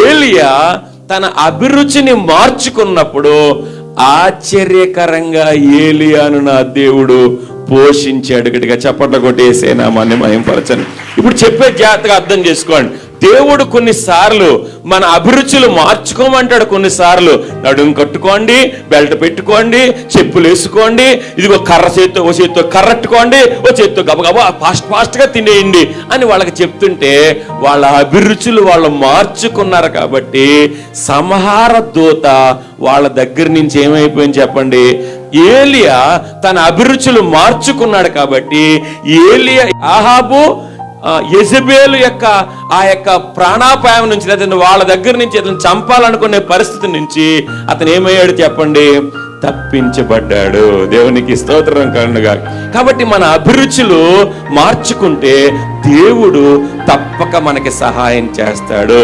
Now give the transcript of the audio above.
ఏలియా తన అభిరుచిని మార్చుకున్నప్పుడు ఆశ్చర్యకరంగా ఏలియాను నా దేవుడు పోషించాడు. గట్టిగా చప్పట్ల కొట్టేసే నామాన్ని మహింపరచండి. ఇప్పుడు చెప్పే జాగ్రత్తగా అర్థం చేసుకోండి. దేవుడు కొన్నిసార్లు మన అభిరుచులు మార్చుకోమంటాడు. కొన్నిసార్లు నడుము కట్టుకోండి, బెల్ట్ పెట్టుకోండి, చెప్పులు వేసుకోండి, ఇదిగో కర్ర చేత్తో ఓ చేత్తో కర్రట్టుకోండి, ఓ చేత్తో గబగబా ఫాస్ట్గా తినేయండి అని వాళ్ళకి చెప్తుంటే వాళ్ళ అభిరుచులు వాళ్ళు మార్చుకున్నారు. కాబట్టి సంహార దూత వాళ్ళ దగ్గర నుంచి ఏమైపోయింది చెప్పండి? ఏలియా తన అభిరుచులు మార్చుకున్నాడు. కాబట్టి ఏలియా ఆహాబు యెజబేలు యొక్క ఆ యొక్క ప్రాణాపాయం నుంచి అతను వాళ్ళ దగ్గర నుంచి అతను చంపాలనుకునే పరిస్థితి నుంచి అతను ఏమయ్యాడు చెప్పండి? తప్పించబడ్డాడు. దేవునికి స్తోత్రం కలుగునుగాక. కాబట్టి మన అభిరుచులు మార్చుకుంటే దేవుడు తప్పక మనకి సహాయం చేస్తాడు.